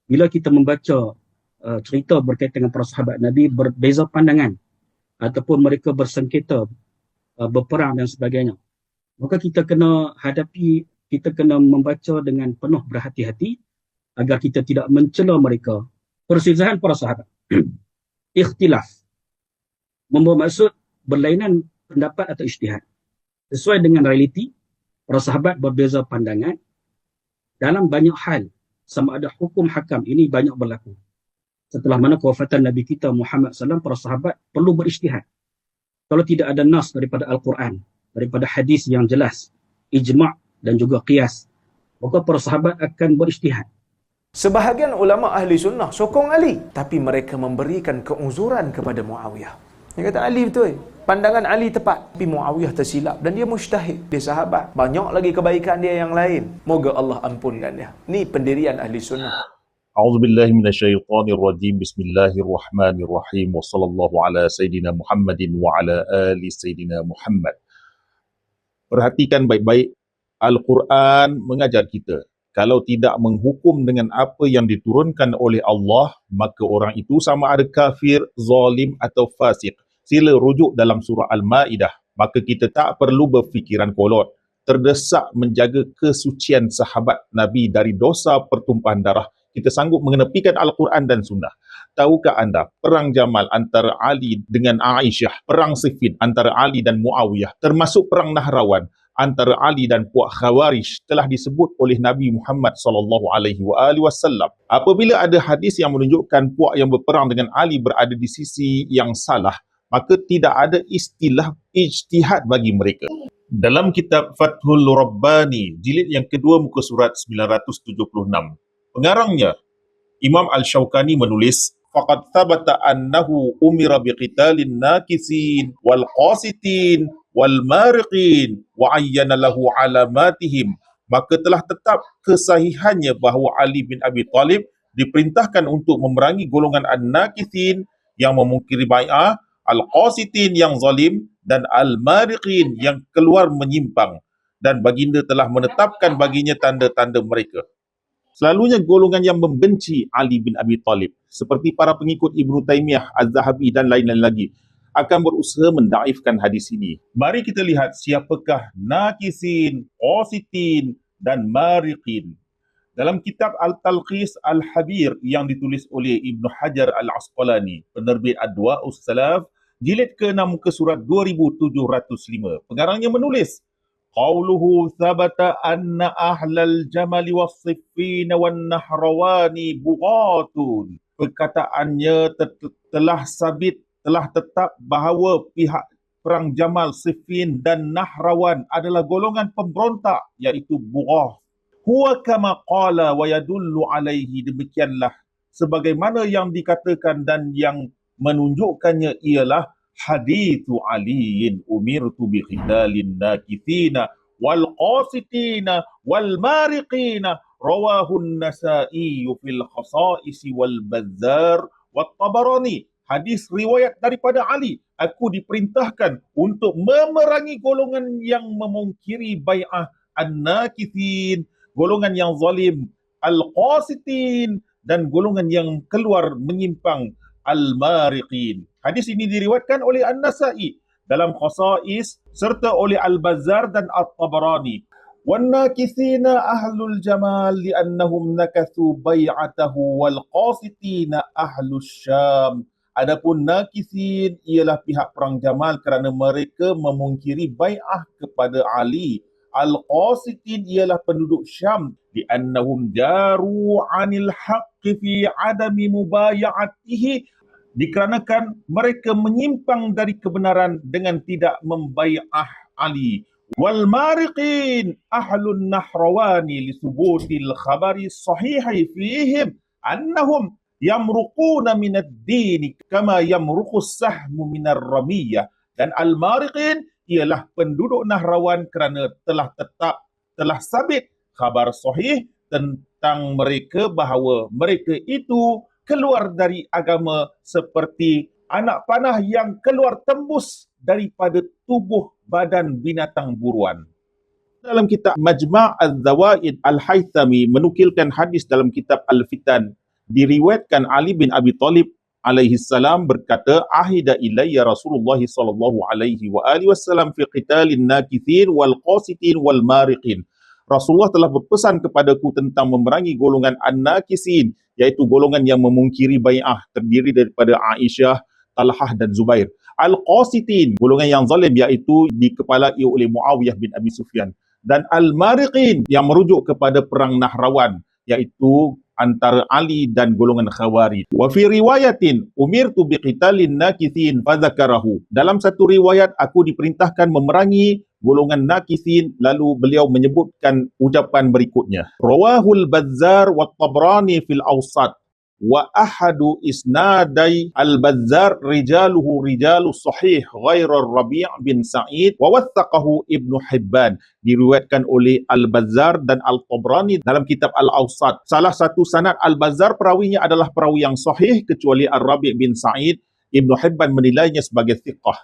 bila kita membaca cerita berkaitan dengan para sahabat Nabi berbeza pandangan ataupun mereka bersengketa, berperang dan sebagainya, maka kita kena hadapi, kita kena membaca dengan penuh berhati-hati agar kita tidak mencela mereka. Perselisihan para sahabat, ikhtilaf, bermaksud berlainan pendapat atau ijtihad. Sesuai dengan realiti, para sahabat berbeza pandangan dalam banyak hal, sama ada hukum hakam ini banyak berlaku. Setelah mana kewafatan Nabi kita Muhammad SAW, para sahabat perlu berijtihad. Kalau tidak ada nas daripada Al-Quran, daripada hadis yang jelas, ijma' dan juga qiyas, maka para sahabat akan berijtihad. Sebahagian ulama ahli sunnah sokong Ali, tapi mereka memberikan keuzuran kepada Muawiyah. Dia kata Ali betul, pandangan Ali tepat, tapi Muawiyah tersilap dan dia mujtahid, dia sahabat, banyak lagi kebaikan dia yang lain. Moga Allah ampunkan dia. Ni pendirian ahli sunnah. A'udzubillahi minasyaitonirrajim. Bismillahirrahmanirrahim. Wa sallallahu ala sayidina Muhammadin wa ala ali sayidina Muhammad. Perhatikan baik-baik, Al-Quran mengajar kita, kalau tidak menghukum dengan apa yang diturunkan oleh Allah, maka orang itu sama ada kafir, zalim atau fasik. Sila rujuk dalam surah Al-Ma'idah. Maka kita tak perlu berfikiran kolot, terdesak menjaga kesucian sahabat Nabi dari dosa pertumpahan darah. Kita sanggup mengenepikan Al-Quran dan Sunnah. Tahukah anda, perang Jamal antara Ali dengan Aisyah, perang Siffin antara Ali dan Muawiyah, termasuk perang Nahrawan antara Ali dan puak Khawarij telah disebut oleh Nabi Muhammad SAW. Apabila ada hadis yang menunjukkan puak yang berperang dengan Ali berada di sisi yang salah, maka tidak ada istilah ijtihad bagi mereka. Dalam kitab Fathul Rabbani, jilid yang kedua, muka surat 976, pengarangnya Imam Al-Shawkani menulis, faqad thabata annahu umira biqitalin nakisin wal qasitin wal mariqin wa ayyana lahu alamatihim. Maka telah tetap kesahihannya bahawa Ali bin Abi Talib diperintahkan untuk memerangi golongan an-nakisin yang memungkiri bai'ah, al-qasitin yang zalim, dan al-mariqin yang keluar menyimpang, dan baginda telah menetapkan baginya tanda-tanda mereka. Selalunya golongan yang membenci Ali bin Abi Talib, seperti para pengikut Ibnu Taimiyah, Az-Zahabi dan lain-lain lagi, akan berusaha mendaifkan hadis ini. Mari kita lihat siapakah nakisin, qasitin dan mariqin. Dalam kitab Al-Talqis Al-Habir yang ditulis oleh Ibnu Hajar Al-Asqalani, penerbit Adwa'us Salaf, jilid ke-6 muka surat 2705, pengarangnya menulis, qauluhu thabata anna ahlal jamali was-siffin wan nahrawani bughatun. Perkataannya telah sabit, telah tetap bahawa pihak perang Jamal, Siffin dan Nahrawan adalah golongan pemberontak, iaitu bughath. Huwa kama qala wa yadullu alaihi, demikianlah sebagaimana yang dikatakan dan yang menunjukkannya ialah hadithu aliyin umirtu bi khidalin nakithina wal qasitina wal mariqina rawahun nasai fil khasa'isi wal bazzar wat tabarani. Hadis riwayat daripada Ali, aku diperintahkan untuk memerangi golongan yang memungkiri bai'ah, an-nakithin, golongan yang zalim, al-qasitin, dan golongan yang keluar menyimpang, al-mariqin. Hadis ini diriwayatkan oleh An-Nasai dalam Khasa'is serta oleh Al-Bazzar dan At-Tabarani. وَالنَّاكِثِينَ أَهْلُ الْجَمَالِ لِأَنَّهُمْ نَكَثُوا بَيْعَتَهُ وَالْقَاسِتِينَ أَهْلُ الشَّامِ. Adapun nakithin ialah pihak perang Jamal kerana mereka memungkiri bai'ah kepada Ali. Al-Qasitin ialah penduduk Syam, li'annahum jaru 'anil haqqi fi 'adami mubaya'atihi, dikarenakan mereka menyimpang dari kebenaran dengan tidak membai'ah Ali. Wal mariqin ahlun nahrawani li thubutil khabari sahihi fihim annahum yamruquna minad dini kama yamruqus sahmu minar ramiyah. Dan al-mariqin ialah penduduk Nahrawan kerana telah sabit khabar sahih tentang mereka bahawa mereka itu keluar dari agama seperti anak panah yang keluar tembus daripada tubuh badan binatang buruan. Dalam kitab Majma' al-Zawaid, Al-Haythami menukilkan hadis dalam kitab Al-Fitan Diriwayatkan Ali bin Abi Thalib alaihi salam berkata, ahida ilayya Rasulullah sallallahu alaihi wa alihi wasallam fi qitalin nakithin wal qasitin wal mariqin. Rasulullah telah berpesan kepadaku tentang memerangi golongan an-nakisin, iaitu golongan yang memungkiri bai'ah, terdiri daripada Aisyah, Talhah dan Zubair. Al-qasitin, golongan yang zalim, iaitu dikepalai oleh Muawiyah bin Abi Sufyan. Dan al-mariqin, yang merujuk kepada perang Nahrawan, iaitu antara Ali dan golongan Khawarij. Wa fi riwayatin umirtu biqitalin nakithin fadzakarahu. Dalam satu riwayat, aku diperintahkan memerangi golongan nakithin, lalu beliau menyebutkan ucapan berikutnya. Rawahul Bazzar wa Tabrani fil Awsat. Wa ahadu isnadai al-Bazzar rijaluhu rijalus sahih ghairar Rabi' bin Sa'id wa wathaqahu Ibnu Hibban. Diriwayatkan oleh Al-Bazzar dan Al-Tabrani dalam kitab Al-Awsat. Salah satu sanad Al-Bazzar, perawinya adalah perawi yang sahih kecuali Ar-Rabi' bin Sa'id. Ibnu Hibban menilainya sebagai thiqah.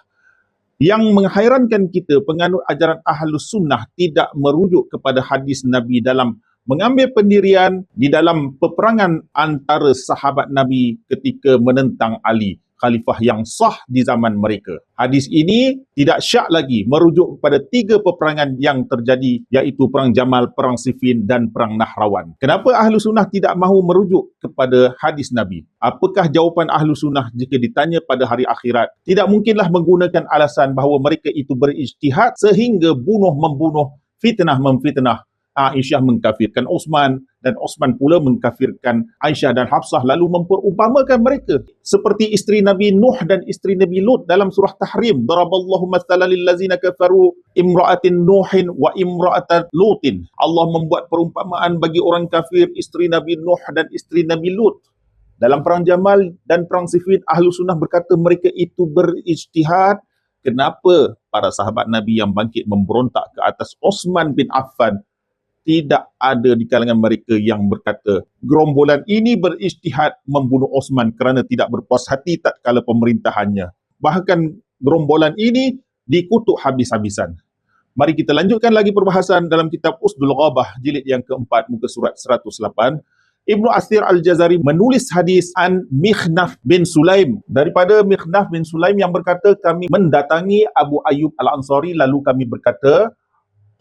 Yang menghairankan kita, penganut ajaran Ahlus Sunnah tidak merujuk kepada hadis Nabi dalam mengambil pendirian di dalam peperangan antara sahabat Nabi ketika menentang Ali, khalifah yang sah di zaman mereka. Hadis ini tidak syak lagi merujuk kepada 3 peperangan yang terjadi, iaitu Perang Jamal, Perang Siffin dan Perang Nahrawan. Kenapa Ahlu Sunnah tidak mahu merujuk kepada hadis Nabi? Apakah jawapan Ahlu Sunnah jika ditanya pada hari akhirat? Tidak mungkinlah menggunakan alasan bahawa mereka itu berijtihad sehingga membunuh, fitnah-memfitnah. Aisyah mengkafirkan Osman dan Osman pula mengkafirkan Aisyah dan Hafsah, lalu memperumpamakan mereka seperti isteri Nabi Nuh dan isteri Nabi Lut dalam surah Tahrim. Daraballahu mathalan lil ladzina kafaru imra'atin Nuhin wa imra'atan Lutin. Allah membuat perumpamaan bagi orang kafir, isteri Nabi Nuh dan isteri Nabi Lut. Dalam Perang Jamal dan Perang Siffin, Ahlu Sunnah berkata mereka itu berijtihad. Kenapa para sahabat Nabi yang bangkit memberontak ke atas Osman bin Affan, tidak ada di kalangan mereka yang berkata gerombolan ini berijtihad membunuh Osman kerana tidak berpuas hati tatkala pemerintahannya. Bahkan gerombolan ini dikutuk habis-habisan. Mari kita lanjutkan lagi perbahasan dalam kitab Usdul Ghabah jilid yang keempat muka surat 108. Ibnu Athir Al-Jazari menulis hadis an Mikhnaf bin Sulaim, daripada Mikhnaf bin Sulaim yang berkata, kami mendatangi Abu Ayyub Al-Ansari lalu kami berkata,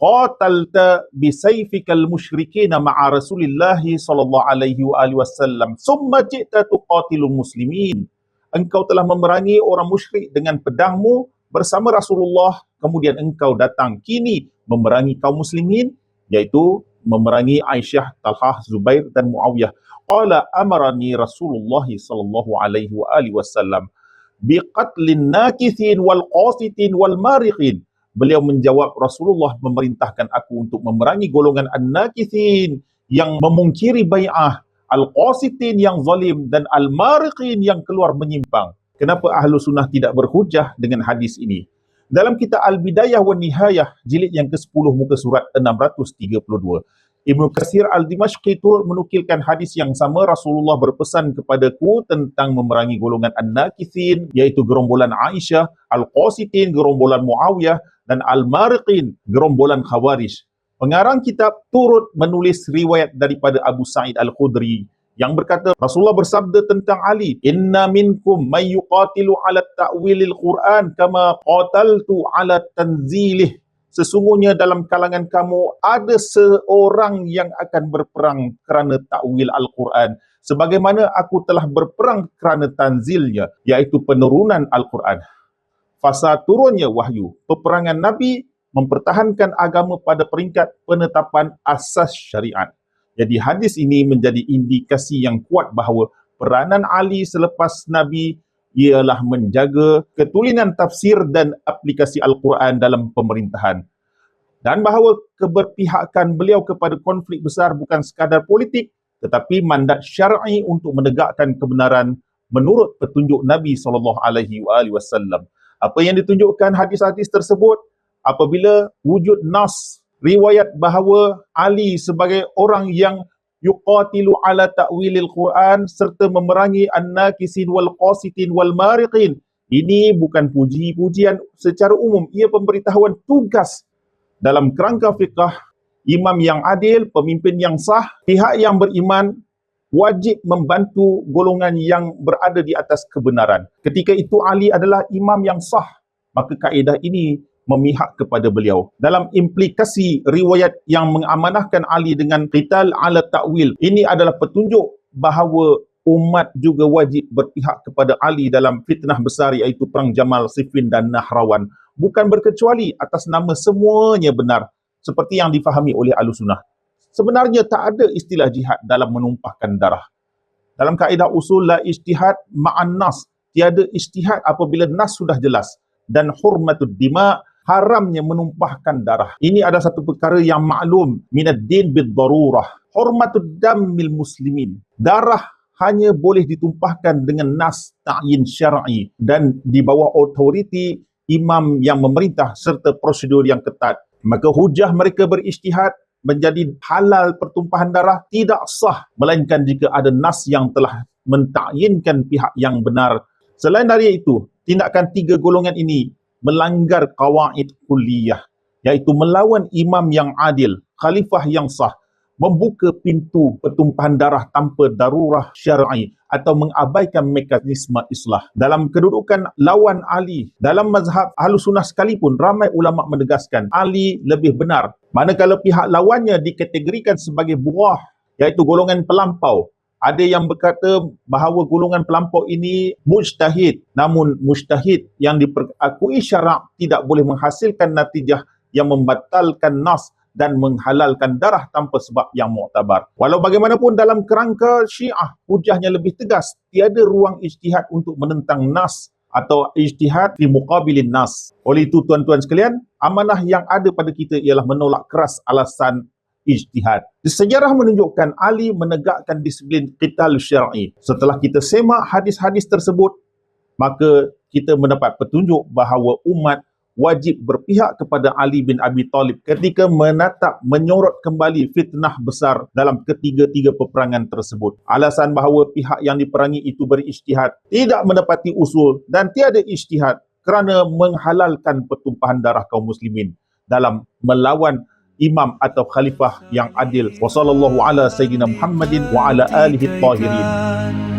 qatalta bisayfikal musyrikina ma'a Rasulillah sallallahu alaihi wa alihi wasallam summa ji'ta tuqatilul muslimin. Engkau telah memerangi orang musyrik dengan pedangmu bersama Rasulullah, kemudian engkau datang kini memerangi kaum muslimin, iaitu memerangi Aisyah, Talhah, Zubair dan Muawiyah. Qala amarani Rasulullah sallallahu alaihi wa alihi wasallam biqatlin nakithin wal qasitin wal mariqin. Beliau menjawab, Rasulullah memerintahkan aku untuk memerangi golongan an-nakithin yang memungkiri bai'ah, al-qasitin yang zalim dan al-mariqin yang keluar menyimpang. Kenapa Ahlu Sunnah tidak berhujah dengan hadis ini? Dalam kitab Al-Bidayah wa Nihayah jilid yang ke-10 muka surat 632, Ibnu Katsir Al-Dimashqi turut menukilkan hadis yang sama. Rasulullah berpesan kepadaku tentang memerangi golongan an-nakithin, iaitu gerombolan Aisyah, al-qasitin gerombolan Muawiyah dan al-mariqin gerombolan Khawarij. Pengarang kitab turut menulis riwayat daripada Abu Sa'id Al-Khudri yang berkata, Rasulullah bersabda tentang Ali, inna minkum man yuqatilu ala ta'wilil Quran kama qataltu ala tanzilih. Sesungguhnya dalam kalangan kamu ada seorang yang akan berperang kerana takwil Al-Quran, sebagaimana aku telah berperang kerana tanzilnya, iaitu penurunan Al-Quran. Fasa turunnya wahyu, peperangan Nabi mempertahankan agama pada peringkat penetapan asas syariat. Jadi hadis ini menjadi indikasi yang kuat bahawa peranan Ali selepas Nabi ialah menjaga ketulinan tafsir dan aplikasi Al-Quran dalam pemerintahan. Dan bahawa keberpihakan beliau kepada konflik besar bukan sekadar politik, tetapi mandat syar'i untuk menegakkan kebenaran menurut petunjuk Nabi SAW. Apa yang ditunjukkan hadis-hadis tersebut? Apabila wujud nas, riwayat bahawa Ali sebagai orang yang yuqatilu ala ta'wilil Quran serta memerangi an-nakisin wal qasitin wal mariqin. Ini bukan puji-pujian secara umum, ia pemberitahuan tugas dalam kerangka fiqh. Imam yang adil, pemimpin yang sah, pihak yang beriman wajib membantu golongan yang berada di atas kebenaran. Ketika itu Ali adalah imam yang sah, maka kaedah ini memihak kepada beliau. Dalam implikasi riwayat yang mengamanahkan Ali dengan qital ala ta'wil, ini adalah petunjuk bahawa umat juga wajib berpihak kepada Ali dalam fitnah besar iaitu Perang Jamal, Siffin dan Nahrawan. Bukan berkecuali atas nama semuanya benar seperti yang difahami oleh Ahlussunnah. Sebenarnya tak ada istilah jihad dalam menumpahkan darah. Dalam kaedah usul la ijtihad ma'an nas, tiada ijtihad apabila nas sudah jelas, dan hurmatud dima, haramnya menumpahkan darah. Ini adalah satu perkara yang maklum minad din bid darurah. Hurmatud damil muslimin, darah hanya boleh ditumpahkan dengan nas ta'yin syar'i dan di bawah autoriti imam yang memerintah serta prosedur yang ketat. Maka hujah mereka berijtihad menjadi halal pertumpahan darah tidak sah melainkan jika ada nas yang telah mentakyinkan pihak yang benar. Selain dari itu, tindakan tiga golongan ini melanggar qawaid kulliyah, iaitu melawan imam yang adil, khalifah yang sah, membuka pintu pertumpahan darah tanpa darurah syar'i atau mengabaikan mekanisme islah. Dalam kedudukan lawan Ali, dalam mazhab Ahlussunnah sekalipun, ramai ulama menegaskan Ali lebih benar, manakala pihak lawannya dikategorikan sebagai buah, iaitu golongan pelampau. Ada yang berkata bahawa golongan pelampau ini mujtahid, namun mujtahid yang diperakui syarak tidak boleh menghasilkan natijah yang membatalkan nas dan menghalalkan darah tanpa sebab yang muktabar. Walau bagaimanapun dalam kerangka Syiah, hujahnya lebih tegas. Tiada ruang ijtihad untuk menentang nas atau ijtihad fi muqabilin nas. Oleh itu tuan-tuan sekalian, amanah yang ada pada kita ialah menolak keras alasan ijtihad. Sejarah menunjukkan Ali menegakkan disiplin qital syar'i. Setelah kita semak hadis-hadis tersebut, maka kita mendapat petunjuk bahawa umat wajib berpihak kepada Ali bin Abi Talib ketika menyorot kembali fitnah besar dalam ketiga-tiga peperangan tersebut. Alasan bahawa pihak yang diperangi itu berijtihad tidak mendapati usul dan tiada ijtihad kerana menghalalkan pertumpahan darah kaum muslimin dalam melawan imam atau khalifah yang adil. Wassallallahu ala sayyidina Muhammadin wa ala alihi tahirin.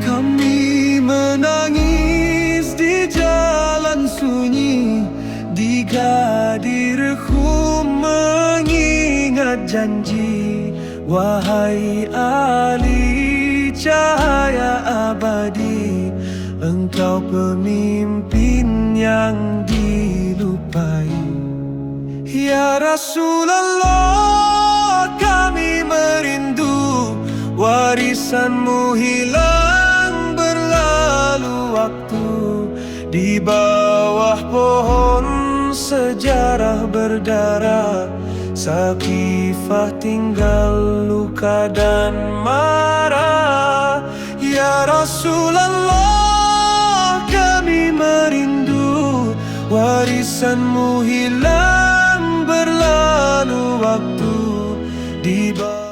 Kami menangis di jalan sunyi, di gadirku mengingat janji. Wahai Ali, cahaya abadi, engkau pemimpin yang dilupai. Ya Rasulullah, kami merindu warisanmu hilang berlalu waktu. Di bawah pohon sejarah berdarah, Saqifah tinggal luka dan marah. Ya Rasulullah, kami merindu warisanmu hilang berlalu waktu. Di bawah